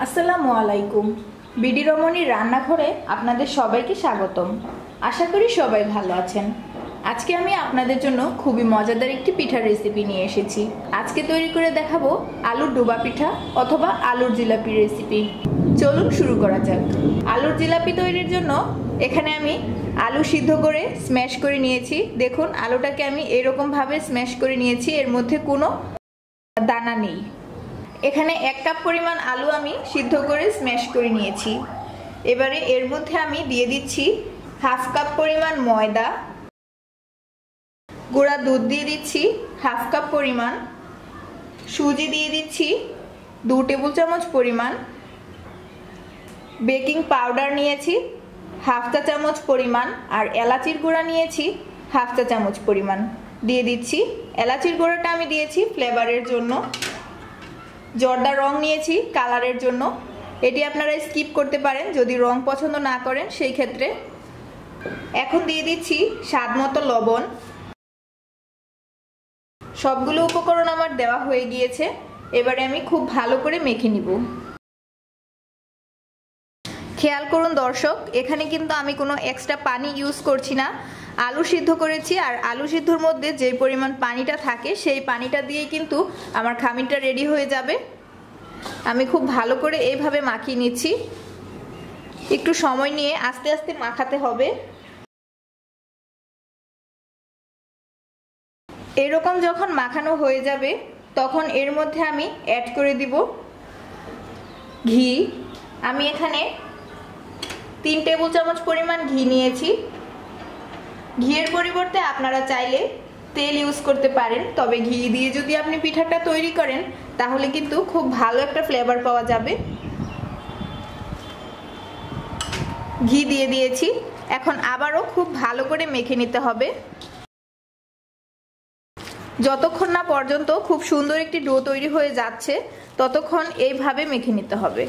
আসসালামু আলাইকুম। বিডি রমণীর রান্নাঘরে আপনাদের সবাইকে স্বাগতম। আশা করি সবাই ভালো আছেন। আজকে আমি আপনাদের জন্য খুবই মজাদার একটি পিঠার রেসিপি নিয়ে এসেছি। আজকে তৈরি করে দেখাবো আলুর ডোবা পিঠা অথবা আলুর জিলাপি রেসিপি। চলুন শুরু করা যাক। আলুর জিলাপি তৈরির জন্য এখানে আমি আলু সিদ্ধ করে স্ম্যাশ করে নিয়েছি। দেখুন আলুটাকে আমি এরকম ভাবে স্ম্যাশ করে নিয়েছি, এর মধ্যে কোনো দানা নেই। এখানে 1 কাপ পরিমাণ আলু আমি সিদ্ধ করে স্ম্যাশ করে নিয়েছি। এবারে এর মধ্যে আমি দিয়ে দিচ্ছি 1/2 কাপ পরিমাণ ময়দা, গুঁড়া দুধ দিয়ে দিচ্ছি 1/2 কাপ পরিমাণ, সুজি দিয়ে দিচ্ছি 2 টেবিল চামচ পরিমাণ, বেকিং পাউডার নিয়েছি 1/2 চা চামচ পরিমাণ, আর এলাচির গুঁড়া নিয়েছি 1/2 চা চামচ পরিমাণ দিয়ে দিচ্ছি। এলাচির গুঁড়াটা আমি দিয়েছি ফ্লেভারের জন্য। জর্দা রং নিয়েছি কালারের জন্য, এটি আপনারা স্কিপ করতে পারেন যদি রং পছন্দ না করেন সেই ক্ষেত্রে। এখন দিয়ে দিচ্ছি স্বাদ মতো লবণ। সবগুলো উপকরণ আমার দেওয়া হয়ে গিয়েছে। এবারে আমি খুব ভালো করে মেখে নিব। খেয়াল করুন দর্শক, এখানে কিন্তু আমি কোনো এক্সট্রা পানি ইউজ করছি না। আলু সিদ্ধ করেছি, আর আলু সিদ্ধর মধ্যে যে পরিমাণ পানিটা থাকে সেই পানিটা দিয়েই কিন্তু আমার খামিরটা রেডি হয়ে যাবে। আমি খুব ভালো করে এইভাবে মাখিয়ে নিচ্ছি। একটু সময় নিয়ে আস্তে আস্তে মাখাতে হবে। এরকম যখন মাখানো হয়ে যাবে তখন এর মধ্যে আমি অ্যাড করে দিব ঘি। আমি এখানে 3 টেবিল চামচ পরিমাণ ঘি নিয়েছি। ঘিয়ের পরিবর্তে আপনারা চাইলে তেল ইউজ করতে পারেন, তবে ঘি দিয়ে যদি আপনি পিঠাটা তৈরি করেন তাহলে কিন্তু খুব ভালো একটা ফ্লেভার পাওয়া যাবে। ঘি দিয়ে দিয়েছি। এখন আবারও খুব ভালো করে মেখে নিতে হবে যতক্ষণ না পর্যন্ত খুব সুন্দর একটি ডো তৈরি হয়ে যাচ্ছে, ততক্ষণ এইভাবে মেখে নিতে হবে।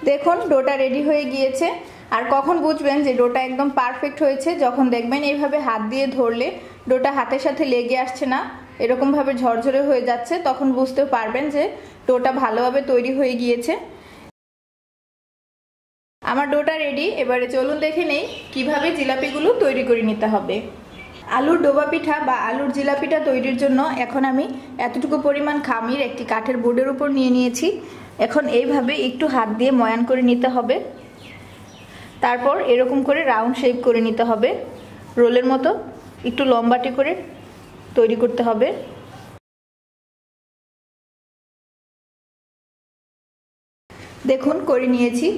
দেখুন ডোটা রেডি হয়ে গিয়েছে। আর কখন বুঝবেন যে ডোটা একদম পারফেক্ট হয়েছে? যখন দেখবেন এইভাবে হাত দিয়ে ধরলে ডোটা হাতের সাথে লেগে আসছে না, এরকমভাবে ঝরঝরে হয়ে যাচ্ছে, তখন বুঝতে পারবেন যে ডোটা ভালোভাবে তৈরি হয়ে গিয়েছে। আমার ডোটা রেডি। এবারে চলুন দেখে নেই কিভাবে জিলাপিগুলো তৈরি করে নিতে হবে। আলুর ডোবা পিঠা বা আলুর জিলাপিটা তৈরির জন্য এখন আমি এতটুকু পরিমাণ খামির একটি কাঠের বোর্ডের উপর নিয়ে নিয়েছি। এখন এইভাবে একটু হাত দিয়ে ময়ান করে নিতে হবে। তারপর এরকম করে রাউন্ড শেপ করে নিতে হবে। রোলের মতো একটু লম্বাটে করে তৈরি করতে হবে। দেখুন করে নিয়েছি।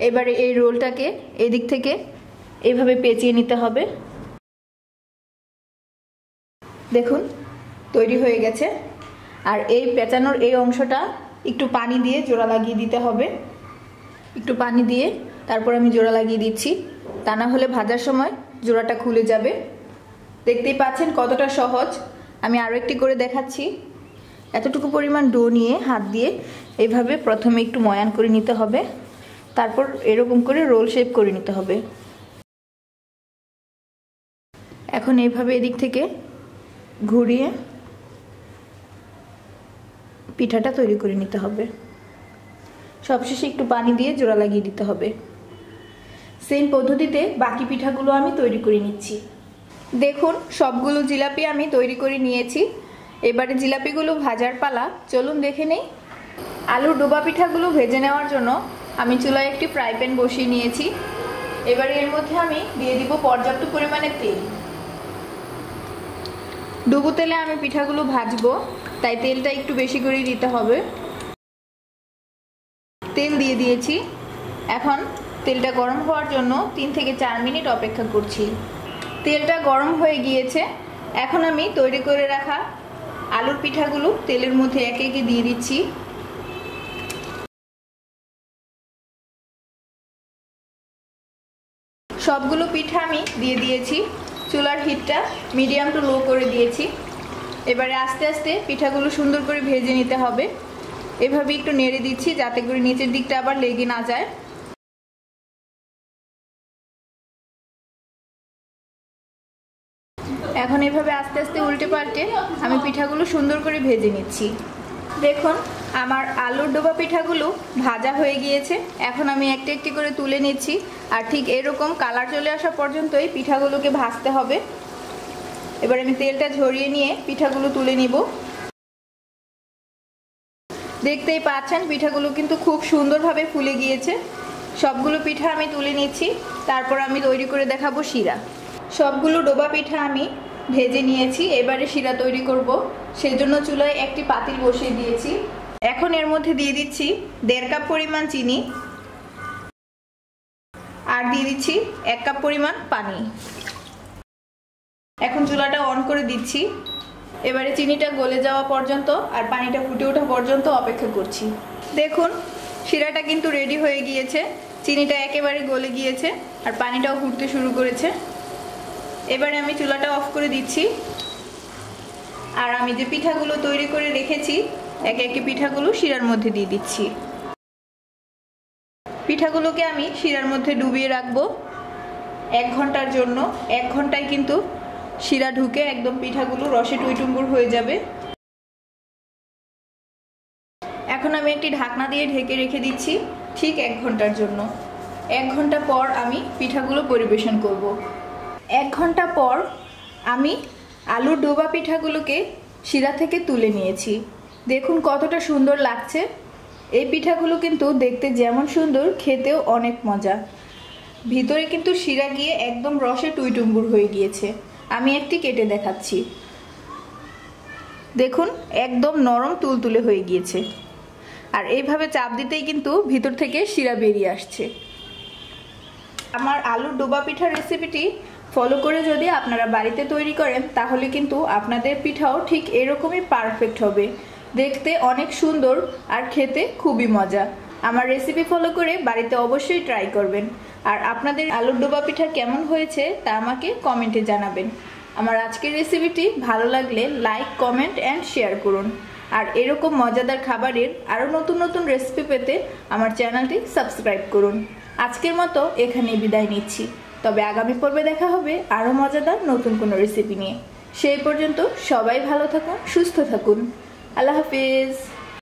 এবারে এই রোলটাকে এদিক থেকে এইভাবে পেঁচিয়ে নিতে হবে। দেখুন তৈরি হয়ে গেছে। আর এই পেঁচানোর এই অংশটা একটু পানি দিয়ে জোড়া লাগিয়ে দিতে হবে। একটু পানি দিয়ে তারপর আমি জোড়া লাগিয়ে দিচ্ছি, তা না হলে ভাজার সময় জোড়াটা খুলে যাবে। দেখতেই পাচ্ছেন কতটা সহজ। আমি আরও একটি করে দেখাচ্ছি। এতটুকু পরিমাণ ডো নিয়ে হাত দিয়ে এইভাবে প্রথমে একটু ময়ান করে নিতে হবে, তারপর এরকম করে রোল শেপ করে নিতে হবে। এখন এইভাবে এদিক থেকে ঘুরিয়ে পিঠাটা তৈরি করে নিতে হবে। সবশেষে একটু পানি দিয়ে জোড়া লাগিয়ে দিতে হবে। সেম পদ্ধতিতে বাকি পিঠাগুলো আমি তৈরি করে নিচ্ছি। দেখুন সবগুলো জিলাপি আমি তৈরি করে নিয়েছি। এবারে জিলাপিগুলো ভাজার পালা। চলুন দেখে নেই। আলুর ডোবা পিঠাগুলো ভেজে নেওয়ার জন্য আমি চুলায় একটি ফ্রাই প্যান বসিয়ে নিয়েছি। এবারে এর মধ্যে আমি দিয়ে দিব পর্যাপ্ত পরিমাণে তেল। ডুবো তেলে আমি পিঠাগুলো ভাজবো, তাই তেলটা একটু বেশি করে দিতে হবে। তেল দিয়ে দিয়েছি। এখন তেলটা গরম হওয়ার জন্য 3 থেকে 4 মিনিট অপেক্ষা করছি। তেলটা গরম হয়ে গিয়েছে। এখন আমি তৈরি করে রাখা আলুর পিঠাগুলো তেলের মধ্যে একে একে দিয়ে দিচ্ছি। সবগুলো পিঠা আমি দিয়ে দিয়েছি। চুলার হিটটা মিডিয়াম টু লো করে দিয়েছি। এবারে আস্তে আস্তে পিঠাগুলো সুন্দর করে ভেজে নিতে হবে। এভাবে একটু নেড়ে দিচ্ছি যাতে করে নিচের দিকটা আবার লেগে না যায়। এখন এভাবে আস্তে আস্তে উল্টে পাল্টে আমি পিঠাগুলো সুন্দর করে ভেজে নিচ্ছি। দেখুন আমার আলুর ডোবা পিঠাগুলো ভাজা হয়ে গিয়েছে। এখন আমি একটি একটি করে তুলে নিচ্ছি। আর ঠিক এরকম কালার চলে আসা পর্যন্তই পিঠাগুলোকে ভাজতে হবে। এবার আমি তেলটা ঝরিয়ে নিয়ে পিঠাগুলো তুলে নিব। দেখতেই পাচ্ছেন পিঠাগুলো কিন্তু খুব সুন্দরভাবে ফুলে গিয়েছে। সবগুলো পিঠা আমি তুলে নিচ্ছি। তারপর আমি তৈরি করে দেখাবো শিরা। সবগুলো ডোবা পিঠা আমি ভেজে নিয়েছি। এবারে শিরা তৈরি করব। সেজন্য চুলায় একটি পাতিল বসিয়ে দিয়েছি। এখন এর মধ্যে দিয়ে দিচ্ছি 1.5 কাপ পরিমাণ চিনি আর দিয়ে দিচ্ছি 1 কাপ পরিমাণ পানি। এখন চুলাটা অন করে দিচ্ছি। এবারে চিনিটা গলে যাওয়া পর্যন্ত আর পানিটা ফুটে ওঠা পর্যন্ত অপেক্ষা করছি। দেখুন শিরাটা কিন্তু রেডি হয়ে গিয়েছে। চিনিটা একেবারে গলে গিয়েছে আর পানিটাও ফুটতে শুরু করেছে। এবারে আমি চুলাটা অফ করে দিচ্ছি। আর আমি যে পিঠাগুলো তৈরি করে রেখেছি একে একে পিঠাগুলো শিরার মধ্যে দিয়ে দিচ্ছি। পিঠাগুলোকে আমি শিরার মধ্যে ডুবিয়ে রাখবো 1 ঘন্টার জন্য। 1 ঘন্টায় কিন্তু শিরা ঢুকে একদম পিঠাগুলো রসে টইটুম্বুর হয়ে যাবে। এখন আমি একটি ঢাকনা দিয়ে ঢেকে রেখে দিচ্ছি ঠিক 1 ঘন্টার জন্য। 1 ঘন্টা পর আমি পিঠাগুলো পরিবেশন করব। 1 ঘন্টা পর আমি আলুর ডোবা পিঠাগুলোকে শিরা থেকে তুলে নিয়েছি। দেখুন কতটা সুন্দর লাগছে। এই পিঠাগুলো কিন্তু দেখতে যেমন সুন্দর, খেতেও অনেক মজা। ভিতরে কিন্তু শিরা গিয়ে একদম রসে টইটুম্বুর হয়ে গিয়েছে। আমি একটি কেটে দেখাচ্ছি। দেখুন একদম নরম তুলতুলে হয়ে গিয়েছে। আর এইভাবে চাপ দিতেই কিন্তু ভিতর থেকে শিরা বেরিয়ে আসছে। আমার আলুর ডোবা পিঠার রেসিপিটি ফলো করে যদি আপনারা বাড়িতে তৈরি করেন তাহলে কিন্তু আপনাদের পিঠাও ঠিক এরকমই পারফেক্ট হবে। দেখতে অনেক সুন্দর আর খেতে খুবই মজা। আমার রেসিপি ফলো করে বাড়িতে অবশ্যই ট্রাই করবেন। আর আপনাদের আলুর ডোবা পিঠা কেমন হয়েছে তা আমাকে কমেন্টে জানাবেন। আমার আজকের রেসিপিটি ভালো লাগলে লাইক, কমেন্ট অ্যান্ড শেয়ার করুন। আর এরকম মজাদার খাবারের আরও নতুন নতুন রেসিপি পেতে আমার চ্যানেলটি সাবস্ক্রাইব করুন। আজকের মতো এখানেই বিদায় নিচ্ছি। তবে আগামী পর্বে দেখা হবে আরও মজাদার নতুন কোনো রেসিপি নিয়ে। সেই পর্যন্ত সবাই ভালো থাকুন, সুস্থ থাকুন। আল্লাহ হাফিজ।